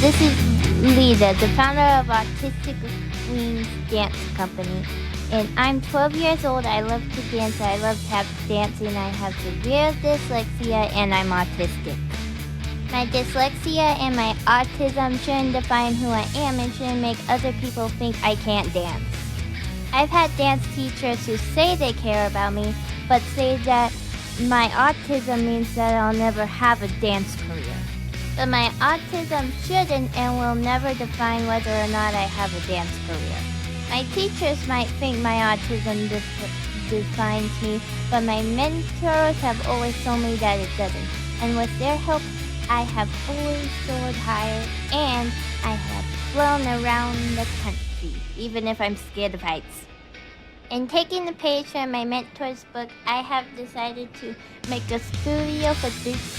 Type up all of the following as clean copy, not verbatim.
This is Lita, the founder of Autistic Wings Dance Company. And I'm 12 years old. I love to dance. I love tap dancing. I have severe dyslexia and I'm autistic. My dyslexia and my autism shouldn't define who I am and shouldn't make other people think I can't dance. I've had dance teachers who say they care about me, but say that my autism means that I'll never have a dance career. But my autism shouldn't and will never define whether or not I have a dance career. My teachers might think my autism defines me, but my mentors have always told me that it doesn't. And with their help, I have always soared higher, and I have flown around the country, even if I'm scared of heights. In taking the page from my mentor's book, I have decided to make a studio for this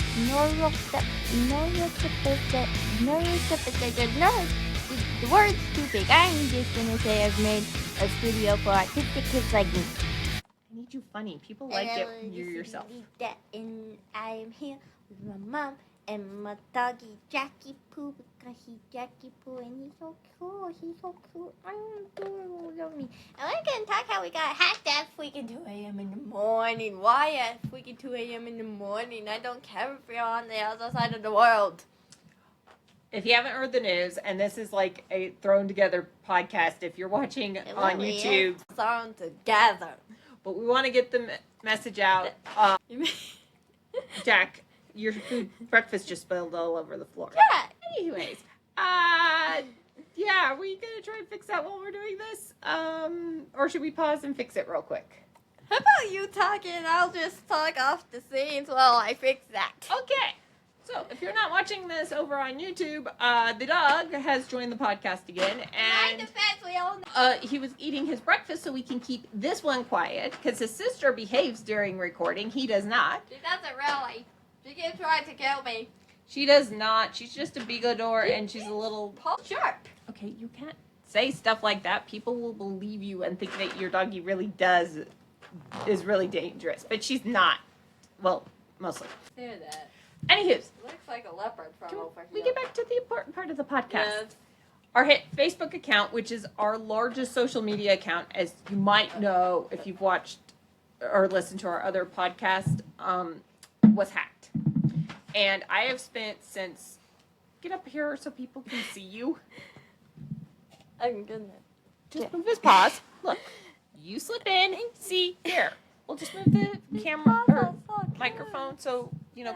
the word's too big. I'm just gonna say I've made a studio for autistic kids like me. I need you funny. People like it when you're yourself. And I'm here with my mom and my doggy Jackie Poo, because he's Jackie Poo and he's so cool. He's so cute. I'm adorable. Love me. And we're gonna talk how we got hacked at freaking 2 a.m. in the morning. Why at freaking 2 a.m. in the morning? I don't care if you're on the other side of the world. If you haven't heard the news, and this is like a thrown together podcast, if you're watching on YouTube, thrown together. But we want to get the message out. Jack, your food breakfast just spilled all over the floor. Yeah. Anyways, yeah, are we gonna try and fix that while we're doing this? Or should we pause and fix it real quick? How about you talking? I'll just talk off the scenes while I fix that. Okay. So, if you're not watching this over on YouTube, the dog has joined the podcast again, and we all know. he was eating his breakfast so we can keep this one quiet, because his sister behaves during recording. He does not. She doesn't really. She keeps trying to kill me. She does not. She's just a bigodor, and she's a little sharp. Okay, you can't say stuff like that. People will believe you and think that your doggy really is really dangerous, but she's not. Well, mostly. Say that. Anywho's. Looks like a leopard from over here. We get back to the important part of the podcast. Yes. Our Facebook account, which is our largest social media account, as you might know if you've watched or listened to our other podcast, was hacked. And I have spent since... Get up here so people can see you. I'm gonna... Just move his paws. Look. You slip in. See, here. We'll just move the camera or microphone so,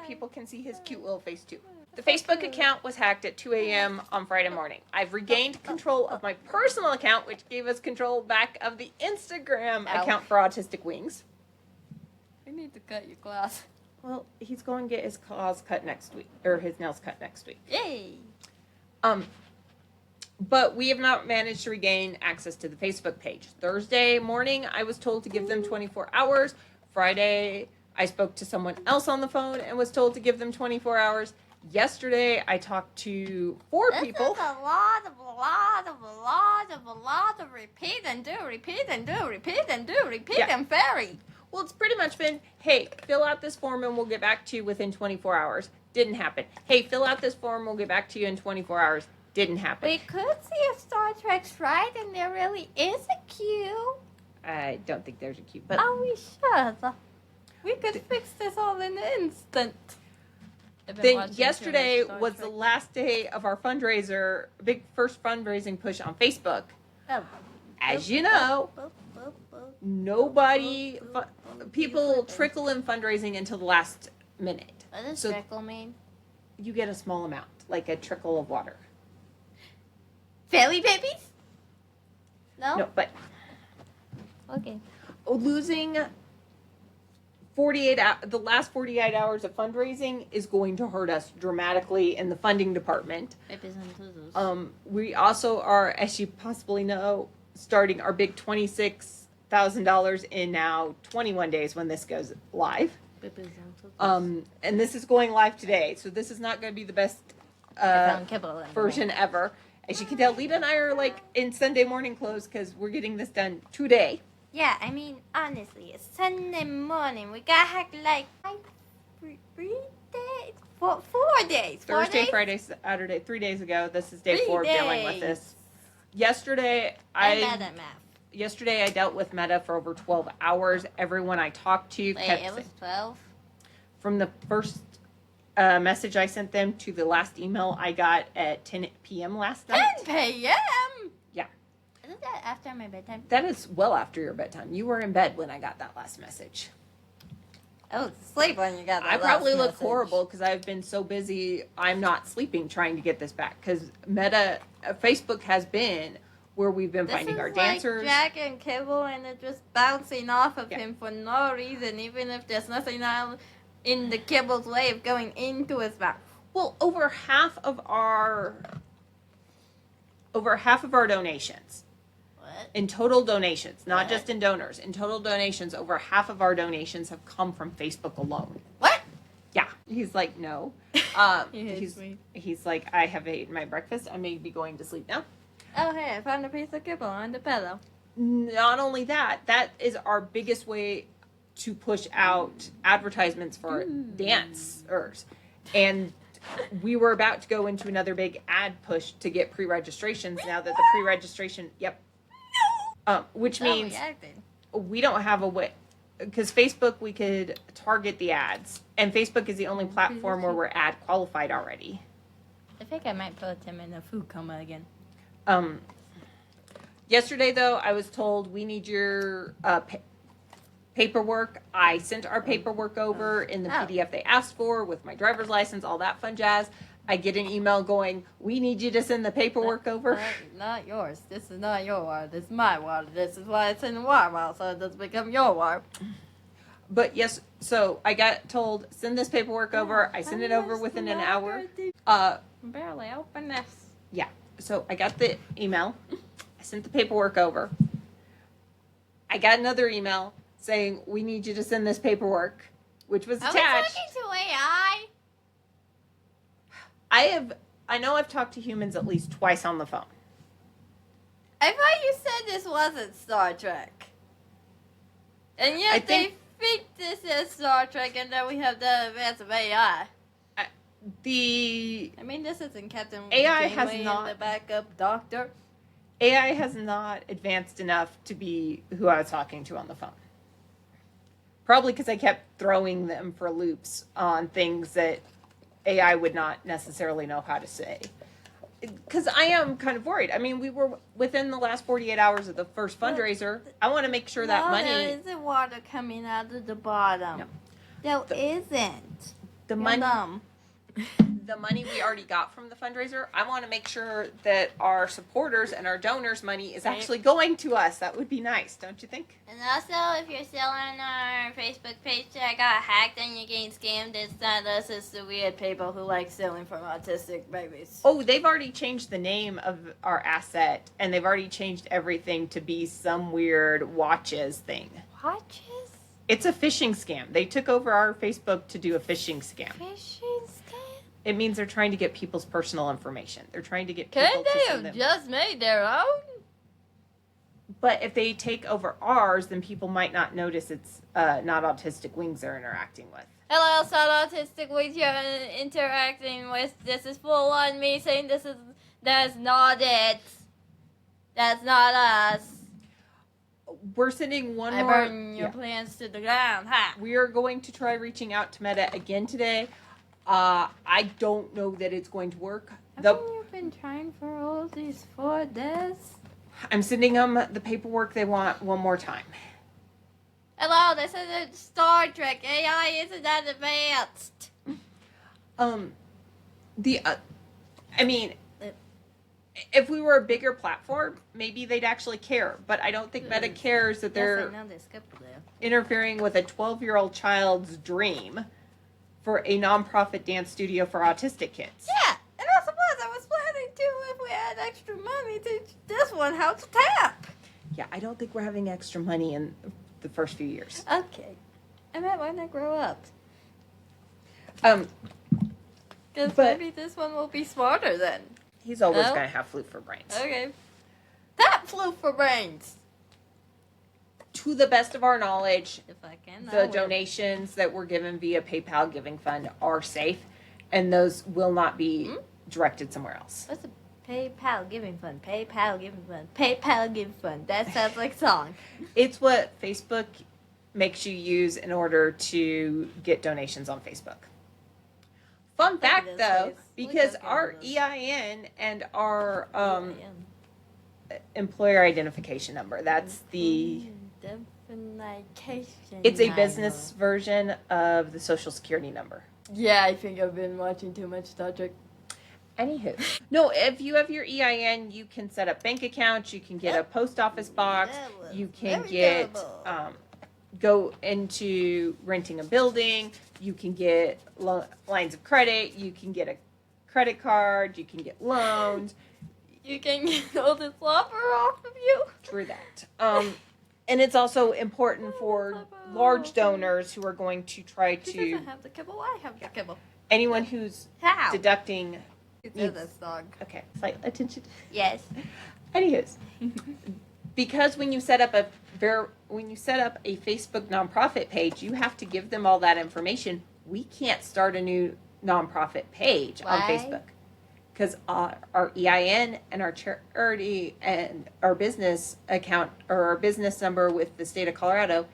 people can see his cute little face too. The Facebook account was hacked at 2 a.m. on Friday morning. I've regained control of my personal account, which gave us control back of the Instagram account for Autistic Wings. I need to cut your claws. Well, he's going to get his claws cut next week, or his nails cut next week. Yay! But we have not managed to regain access to the Facebook page. Thursday morning, I was told to give them 24 hours. Friday, I spoke to someone else on the phone and was told to give them 24 hours. Yesterday, I talked to 4 people. This is a lot of repeat and do, and ferry. Well, it's pretty much been, hey, fill out this form and we'll get back to you within 24 hours. Didn't happen. Hey, fill out this form, we'll get back to you in 24 hours. Didn't happen. We could see if Star Trek's right and there really is a queue. I don't think there's a queue, but... Oh, we should. We could fix this all in an instant. Then yesterday was the last day of our fundraiser, big first fundraising push on Facebook. As you know, people trickle in fundraising until the last minute. What does trickle mean? You get a small amount, like a trickle of water. Fairy babies? No, but... Okay. Losing the last 48 hours of fundraising is going to hurt us dramatically in the funding department. We also are, as you possibly know, starting our big $26,000 in now 21 days when this goes live. And this is going live today, so this is not going to be the best version ever. As you can tell, Lita and I are like in Sunday morning clothes because we're getting this done today. Yeah, I mean, honestly, it's Sunday morning. We got hacked like 3 days? 4 days. Thursday, 4 days? Friday, Saturday, 3 days ago. This is day 4 of dealing with this. Days. Yesterday, I'm bad at math. Yesterday, I dealt with Meta for over 12 hours. Everyone I talked to kept It was 12? from the first message I sent them to the last email I got at 10 p.m. last night. 10 p.m.? Yeah. Isn't that after my bedtime? That is well after your bedtime. You were in bed when I got that last message. I was asleep when you got that I probably last look message. horrible because I've been so busy. I'm not sleeping trying to get this back because Facebook has been where we've been finding our dancers. This is like Jack and Kibble, and it's just bouncing off of Yeah. him for no reason, even if there's nothing in the Kibble's way of going into his mouth. Well, over half of our donations, What? in total donations, not What? just in donors, in total donations, over half of our donations have come from Facebook alone. What? Yeah. He's like, no. He hates me. He's like, I have eaten my breakfast. I may be going to sleep now. Oh, hey, I found a piece of kibble on the pillow. Not only that, that is our biggest way to push out advertisements for dancers. And we were about to go into another big ad push to get pre-registrations now that the pre-registration, which means we don't have a way, because Facebook, we could target the ads, and Facebook is the only platform where we're ad qualified already. I think I might put him in a food coma again. Yesterday, though, I was told we need your paperwork. I sent our paperwork over in the PDF they asked for with my driver's license, all that fun jazz. I get an email going, we need you to send the paperwork over. Not yours. This is not your water. This is my water. This is why it's in the water bottle, so it doesn't become your water. But yes, so I got told, send this paperwork over. I sent it over within an hour. Barely open this. Yeah, so I got the email. I sent the paperwork over. I got another email saying, we need you to send this paperwork, which was attached. Are we talking to AI? I know I've talked to humans at least twice on the phone. I thought you said this wasn't Star Trek. And yet they think this is Star Trek, and then we have the advance of AI. I mean, this isn't Captain AI Janeway has not, and the backup doctor. AI has not advanced enough to be who I was talking to on the phone. Probably because I kept throwing them for loops on things that AI would not necessarily know how to say. Because I am kind of worried. I mean, we were within the last 48 hours of the first fundraiser. I want to make sure that money... there isn't water coming out of the bottom. No. There isn't. The You're money... dumb. The money we already got from the fundraiser, I want to make sure that our supporters and our donors' money is actually going to us. That would be nice, don't you think? And also, if you're still on our Facebook page that got hacked and you're getting scammed, it's not us, it's the weird people who like stealing from autistic babies. Oh, they've already changed the name of our asset, and they've already changed everything to be some weird watches thing. Watches? It's a phishing scam. They took over our Facebook to do a phishing scam. Phishing scam? It means they're trying to get people's personal information. They're trying to get people Couldn't to they send have them. just made their own? But if they take over ours, then people might not notice it's not Autistic Wings they're interacting with. Hello, South Autistic Wings you're interacting with. This is full on me saying that's not it. That's not us. We're sending one I more. burn your plans to the ground. Ha! We are going to try reaching out to Meta again today. I don't know that it's going to work. Haven't you been trying for all these 4 days? I'm sending them the paperwork they want one more time. Hello, this isn't Star Trek. AI isn't that advanced. I mean, if we were a bigger platform, maybe they'd actually care. But I don't think Meta cares that they're interfering with a 12-year-old child's dream for a nonprofit dance studio for autistic kids. Yeah, and also plus I was planning to, if we had extra money, teach this one how to tap. Yeah, I don't think we're having extra money in the first few years. Okay. I might want to grow up. Because maybe this one will be smarter then. He's always going to have flute for brains. Okay. Tap flute for brains. to the best of our knowledge, If I can, the donations that were given via PayPal Giving Fund are safe, and those will not be directed somewhere else. What's a PayPal Giving Fund? PayPal Giving Fund. PayPal Giving Fund. That sounds like a song. It's what Facebook makes you use in order to get donations on Facebook. Fun fact, though, because our EIN and our employer identification number, that's the... It's a business version of the Social Security number. Yeah, I think I've been watching too much Star Trek. Anywho. No, if you have your EIN, you can set up bank accounts, you can get a post office box, you can get, go into renting a building, you can get lines of credit, you can get a credit card, you can get loans. You can get all the slobber off of you. True that. And it's also important for large donors who are going to try to... He doesn't have the kibble, I have the kibble. Anyone who's deducting... This dog. Okay, slight attention. Yes. Anyways, because when you set up a Facebook nonprofit page, you have to give them all that information. We can't start a new nonprofit page on Facebook because our EIN and our charity and our business account or our business number with the state of Colorado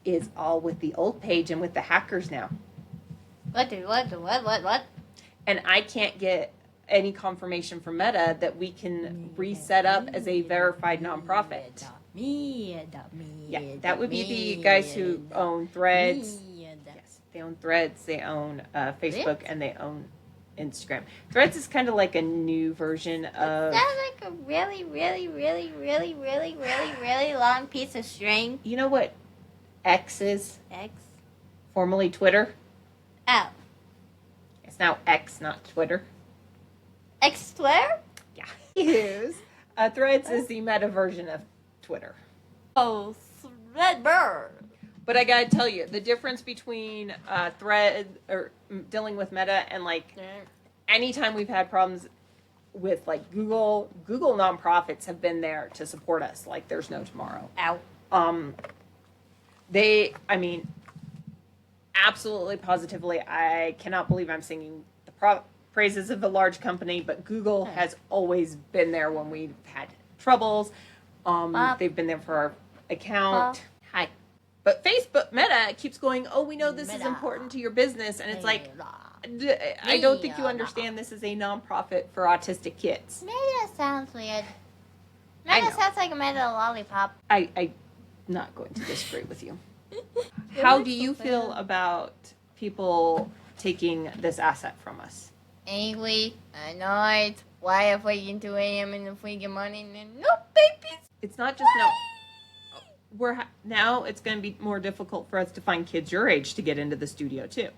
is all with the old page and with the hackers now. What? And I can't get any confirmation from Meta that we can reset up as a verified nonprofit. Yeah, that would be the guys who own Threads. Yes, they own Threads, they own Facebook, and they own Instagram. Threads is kind of like a new version of... Is that like a really, really, really, really, really, really, really long piece of string? You know what X is? X? Formerly Twitter. Oh. It's now X, not Twitter. X Twitter? Yeah. Threads is the meta version of Twitter. Oh, Threadbird. But I gotta tell you, the difference between Thread or dealing with Meta and like anytime we've had problems with like Google nonprofits have been there to support us like there's no tomorrow. Ow. Absolutely positively, I cannot believe I'm singing the praises of a large company, but Google has always been there when we've had troubles. They've been there for our account. Hi. But Facebook, Meta, keeps going, oh, we know this is important to your business. And it's like, I don't think you understand this is a nonprofit for autistic kids. Meta sounds weird. Meta sounds like a Meta lollipop. I'm not going to disagree with you. How do you feel about people taking this asset from us? Angry, annoyed. Why have we into AM and the freaking money and no babies? It's not just no. Now it's going to be more difficult for us to find kids your age to get into the studio too.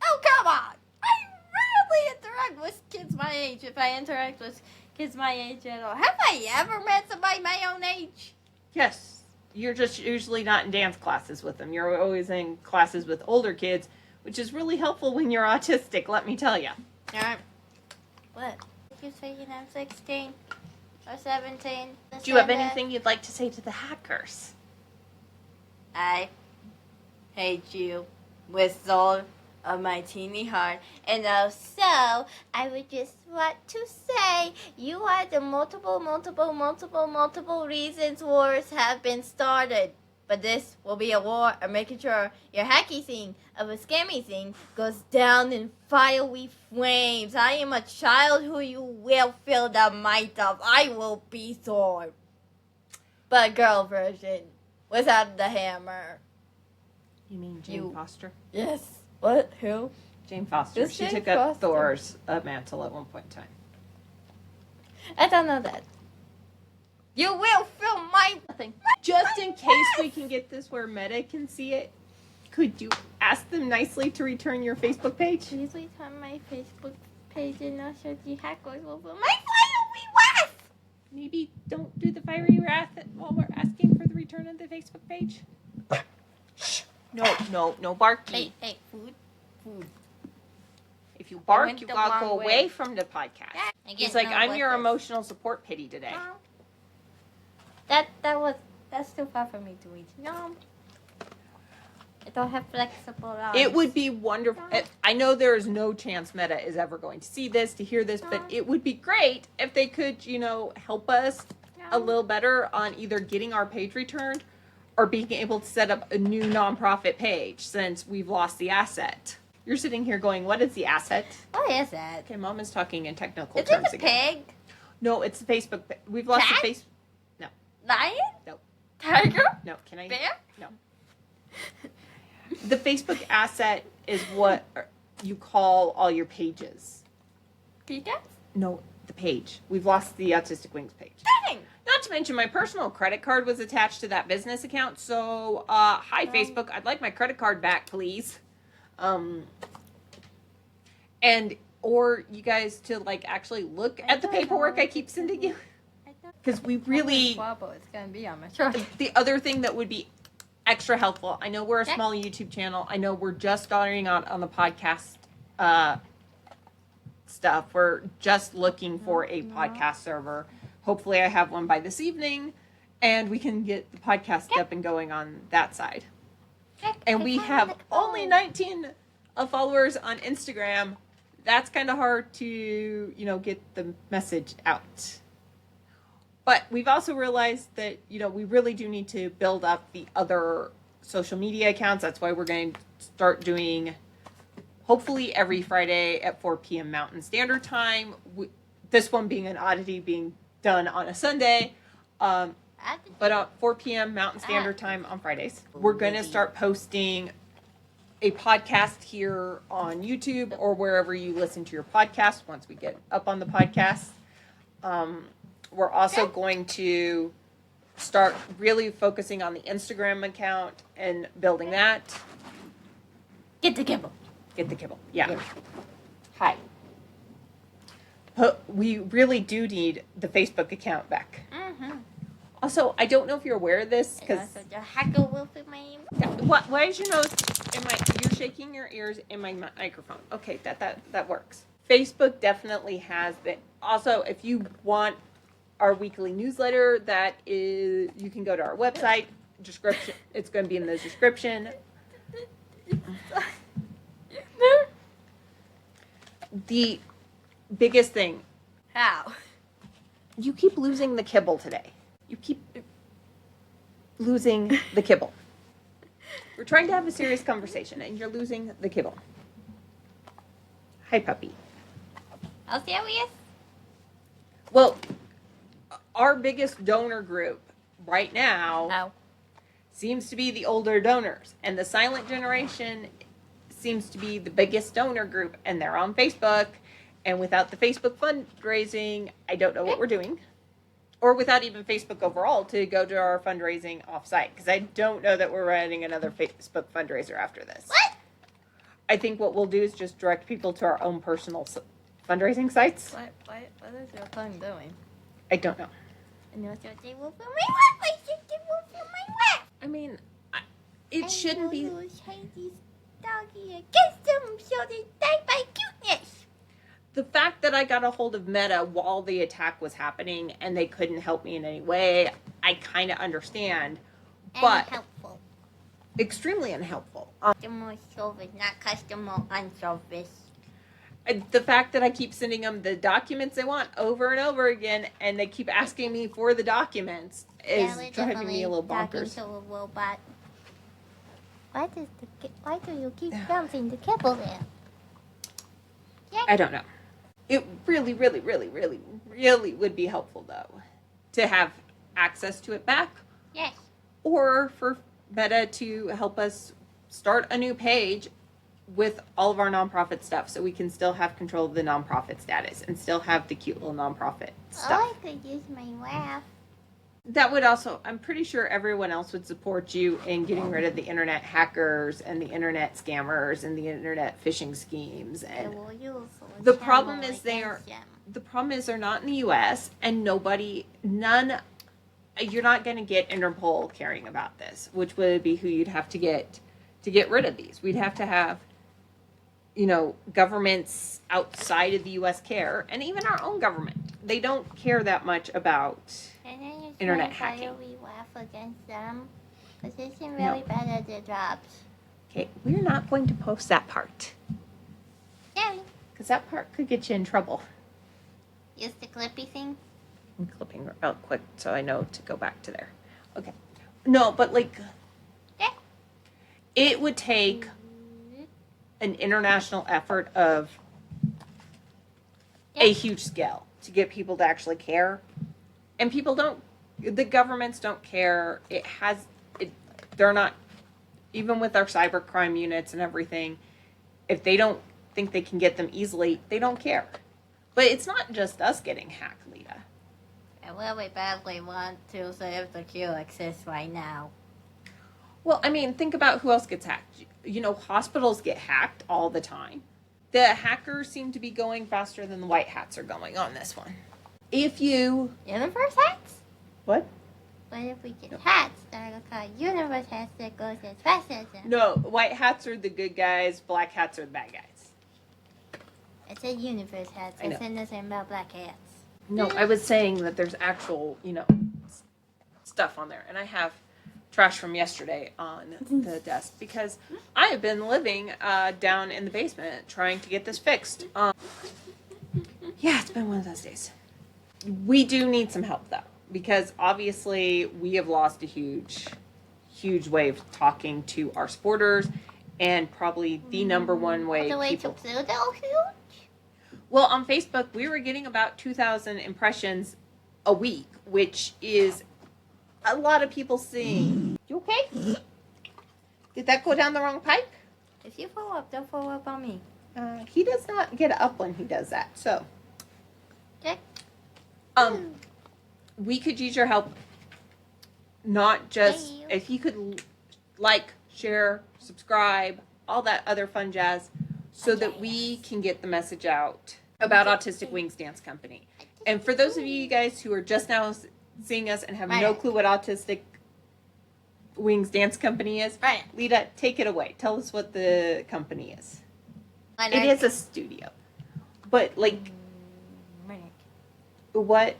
Oh, come on! I rarely interact with kids my age, if I interact with kids my age at all. Have I ever met somebody my own age? Yes. You're just usually not in dance classes with them. You're always in classes with older kids, which is really helpful when you're autistic, let me tell you. What? You say I'm 16 or 17. Do you have anything you'd like to say to the hackers? I hate you with all of my teeny heart. And also, I would just want to say you are the multiple reasons wars have been started. But this will be a war of making sure your hacky thing of a scammy thing goes down in fiery flames. I am a child who you will feel the might of. I will be Thor. But girl version, without the hammer. You mean Jane Foster? Yes. What? Who? Jane Foster. This She Jane took up Foster? Thor's mantle at one point in time. I don't know that. You will feel my thing. Just in case we can get this where Meta can see it, could you ask them nicely to return your Facebook page? Please return my Facebook page and I'll show you hackers will feel my fiery wrath. Maybe don't do the fiery wrath while we're asking for the return of the Facebook page. Shh. No barking. Hey, food. If you bark, went you the gotta go wrong away way. from the podcast. I He's get like, no I'm your weapons. emotional support pity today. That was That's too far for me to reach. No. I don't have flexible arms. It would be wonderful. I know there is no chance Meta is ever going to see this, to hear this, but it would be great if they could, help us a little better on either getting our page returned or being able to set up a new nonprofit page since we've lost the asset. You're sitting here going, what is the asset? What is that? Okay, Mom is talking in technical Is terms it a again. pig? No, it's the Facebook. We've lost Cat? the face. No. Lion? No. Tiger? No. Can I? Bear? No. The Facebook asset is what you call all your pages. Pika? No, the page. We've lost the Autistic Wings page. Dang! Not to mention my personal credit card was attached to that business account. So, hi Facebook, I'd like my credit card back, please. Or you guys to actually look at the paperwork I keep sending you. Because we really, It's gonna be on my shoulder. the other thing that would be extra helpful, I know we're a small YouTube channel. I know we're just starting out on the podcast stuff. We're just looking for a podcast server. Hopefully I have one by this evening and we can get the podcast up and going on that side. And we have only 19 followers on Instagram. That's kind of hard to, get the message out. But we've also realized that, we really do need to build up the other social media accounts. That's why we're going to start doing, hopefully, every Friday at 4 p.m. Mountain Standard Time. This one being an oddity, being done on a Sunday. But at 4 p.m. Mountain Standard Time on Fridays. We're going to start posting a podcast here on YouTube or wherever you listen to your podcast once we get up on the podcast. We're also going to start really focusing on the Instagram account and building that. Get the kibble. Get the kibble. Yeah. Hi. But we really do need the Facebook account back. Mm-hmm. Also, I don't know if you're aware of this because the hacker will be my. why is your nose you're shaking your ears in my microphone. Okay, that works. Facebook definitely has been. Also, if you want our weekly newsletter, that is, you can go to our website description. It's going to be in the description. The biggest thing. How? You keep losing the kibble today. You keep losing the kibble. We're trying to have a serious conversation, and you're losing the kibble. Hi, puppy. How serious? Well, our biggest donor group right now seems to be the older donors, and the silent generation seems to be the biggest donor group, and they're on Facebook. And without the Facebook fundraising, I don't know what we're doing. Or without even Facebook overall to go to our fundraising offsite. Because I don't know that we're running another Facebook fundraiser after this. What? I think what we'll do is just direct people to our own personal fundraising sites. What is your phone doing? I don't know. And your they will feel my wife. My sister will feel my wife. I mean, it shouldn't be. Chinese doggy against them so they die by cuteness. The fact that I got a hold of Meta while the attack was happening and they couldn't help me in any way, I kind of understand. But unhelpful. Extremely unhelpful. Customer service, not customer unservice. The fact that I keep sending them the documents they want over and over again and they keep asking me for the documents is driving me a little bonkers. To a robot. Why do you keep bouncing the kibble there? I don't know. It really, really, really, really, really would be helpful, though, to have access to it back. Yes. Or for Meta to help us start a new page with all of our nonprofit stuff so we can still have control of the nonprofit status and still have the cute little nonprofit stuff. Oh, I could use my laugh. That would also, I'm pretty sure everyone else would support you in getting rid of the internet hackers and the internet scammers and the internet phishing schemes. And the problem is they're not in the U.S. and you're not going to get Interpol caring about this, which would be who you'd have to get rid of these. We'd have to have, governments outside of the U.S. care, and even our own government. They don't care that much about internet hacking. We laugh tough against them. Because they seem really bad at their jobs. Okay, we're not going to post that part. Sorry. Because that part could get you in trouble. Use the clippy thing. I'm clipping real quick so I know to go back to there. Okay. No, but like, Yeah. it would take an international effort of a huge scale to get people to actually care. And people don't, the governments don't care. They're not, even with our cybercrime units and everything, if they don't think they can get them easily, they don't care. But it's not just us getting hacked, Lita. I really badly want to save the QXS right now. Well, I mean, think about who else gets hacked. You know, hospitals get hacked all the time. The hackers seem to be going faster than the white hats are going on this one. If you... Universe hats? What? But if we get hats, that are called universe hats that goes as fast as them. No, white hats are the good guys, black hats are the bad guys. I said universe hats. I said nothing about black hats. No, I was saying that there's actual, stuff on there. And I have trash from yesterday on the desk because I have been living down in the basement trying to get this fixed. Yeah, it's been one of those days. We do need some help though, because obviously we have lost a huge way of talking to our supporters, and probably the number one way The way people... to Pluto huge? Well, on Facebook, we were getting about 2,000 impressions a week, which is a lot of people seeing. You okay? Did that go down the wrong pipe? If you follow up, don't follow up on me. He does not get up when he does that, so. Okay. We could use your help. Not just, Thank you. if you could like, share, subscribe, all that other fun jazz, so that we can get the message out about Autistic Wings Dance Company. And for those of you guys who are just now seeing us and have no clue what Autistic Wings Dance Company is, Right. Lita, take it away. Tell us what the company is. It is a studio. But, like, what's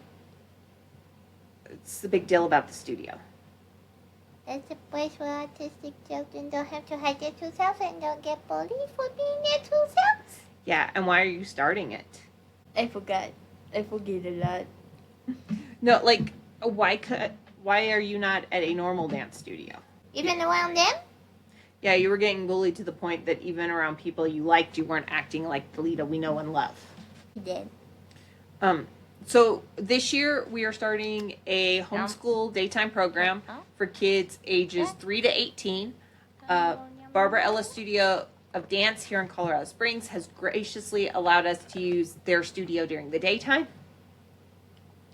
the big deal about the studio? It's a place where autistic children don't have to hide their true selves and don't get bullied for being their true selves. Yeah, and why are you starting it? I forgot. I forget a lot. No, like, why are you not at a normal dance studio? Even around them? Yeah, you were getting bullied to the point that even around people you liked, you weren't acting like the Lita we know and love. He did. So this year we are starting a homeschool daytime program for kids ages 3 to 18. Barbara Ellis Studio of Dance here in Colorado Springs has graciously allowed us to use their studio during the daytime.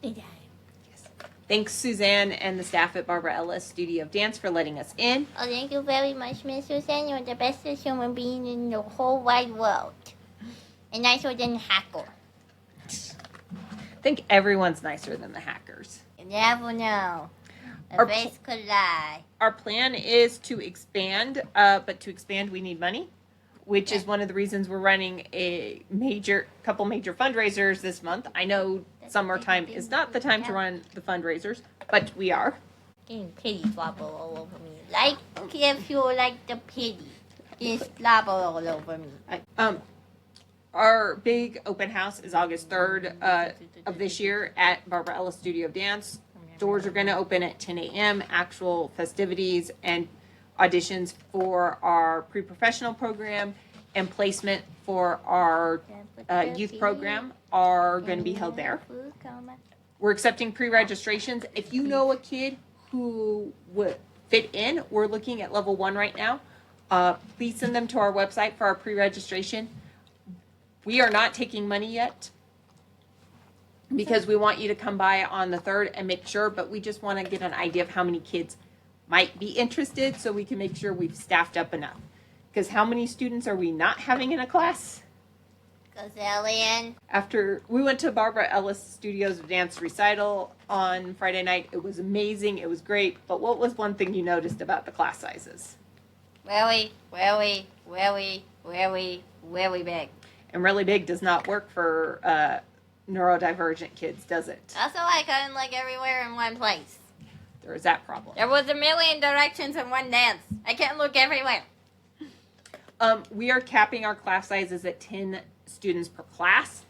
Yes. Thanks, Suzanne and the staff at Barbara Ellis Studio of Dance for letting us in. Oh, thank you very much, Miss Susan. You're the bestest human being in the whole wide world. And nicer than Hacker. I think everyone's nicer than the hackers. You never know. Our A face could lie. Our plan is to expand, but to expand we need money, which is one of the reasons we're running a couple major fundraisers this month. I know summertime is not the time to run the fundraisers, but we are. Getting pity flopper all over me. Like if you like the pity. Just flopper all over me. Our big open house is August 3rd of this year at Barbara Ellis Studio of Dance. Doors are going to open at 10 a.m. Actual festivities and auditions for our pre-professional program and placement for our youth program are going to be held there. We're accepting pre-registrations. If you know a kid who would fit in, we're looking at level 1 right now. Please send them to our website for our pre-registration. We are not taking money yet because we want you to come by on the 3rd and make sure, but we just want to get an idea of how many kids might be interested so we can make sure we've staffed up enough. Because how many students are we not having in a class? Gazillion. After we went to Barbara Ellis Studios of Dance recital on Friday night, it was amazing, it was great, but what was one thing you noticed about the class sizes? Really big. And really big does not work for neurodivergent kids, does it? Also, I couldn't like everywhere in one place. there is that problem. There was a million directions in one dance. I can't look everywhere. We are capping our class sizes at 10 students per class,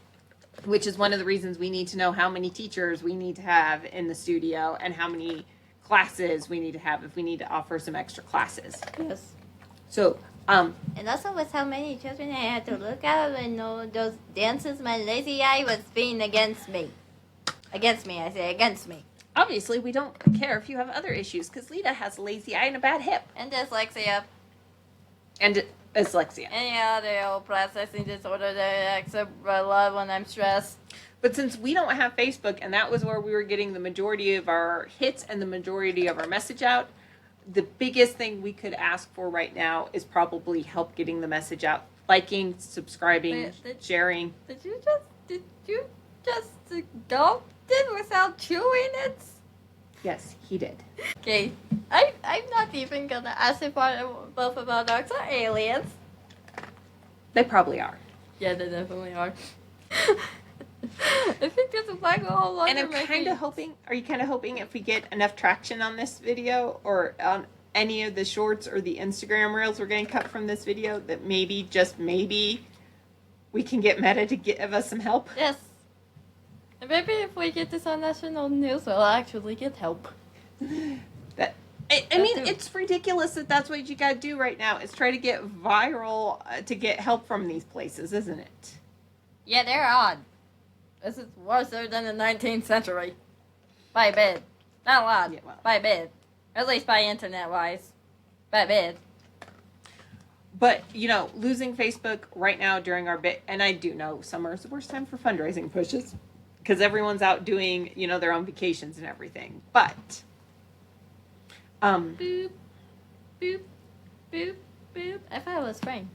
which is one of the reasons we need to know how many teachers we need to have in the studio and how many classes we need to have if we need to offer some extra classes. Yes. So, And also with how many children I had to look at and know those dances, my lazy eye was being against me. Against me, I say, against me. obviously, we don't care if you have other issues because Lita has a lazy eye and a bad hip. And dyslexia. And dyslexia. Any other old processing disorder that I accept a lot when I'm stressed. But since we don't have Facebook, and that was where we were getting the majority of our hits and the majority of our message out, the biggest thing we could ask for right now is probably help getting the message out. Liking, subscribing, sharing. Did you just gulp it without chewing it? Yes, he did. Okay, I'm not even gonna ask if both of our dogs are aliens. They probably are. Yeah, they definitely are. I think there's a black hole under And I'm my kind of feet. hoping, are you kind of hoping if we get enough traction on this video or on any of the shorts or the Instagram reels we're getting cut from this video that maybe, just maybe, we can get Meta to give us some help? Yes. And maybe if we get this on national news, we'll actually get help. That I mean, it's ridiculous that that's what you got to do right now is try to get viral to get help from these places, isn't it? Yeah, they're odd. This is worse than the 19th century. By a bit. Not a lot. Yeah, well. By a bit. At least by internet-wise. By a bit. But, you know, losing Facebook right now during our bit, and I do know summer is the worst time for fundraising pushes because everyone's out doing, you know, their own vacations and everything. But, Boop. Boop. Boop. Boop. I thought it was spring.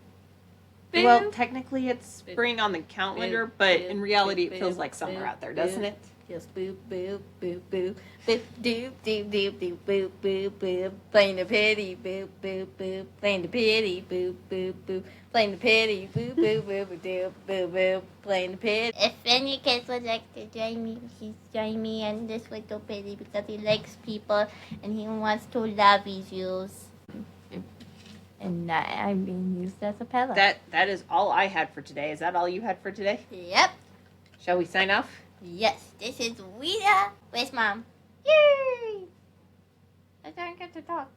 Boop. well, technically it's spring on the calendar, but in reality it feels like summer out there, doesn't it? Yes, boop, boop, boop, boop, boop, doop, doop, doop, doop, boop, boop, boop, playing the pity, boop, boop, boop, playing the pity, boop, boop, boop, playing the pity, boop, boop, boop, doop, boop, boop, playing the pity. If any kids would like to join me, please join me in this little pity because he likes people and he wants to love his youth. And I'm being used as a pillow. That is all I had for today. Is that all you had for today? Yep. Shall we sign off? Yes, this is Rita with Mom. Yay! I don't get to talk.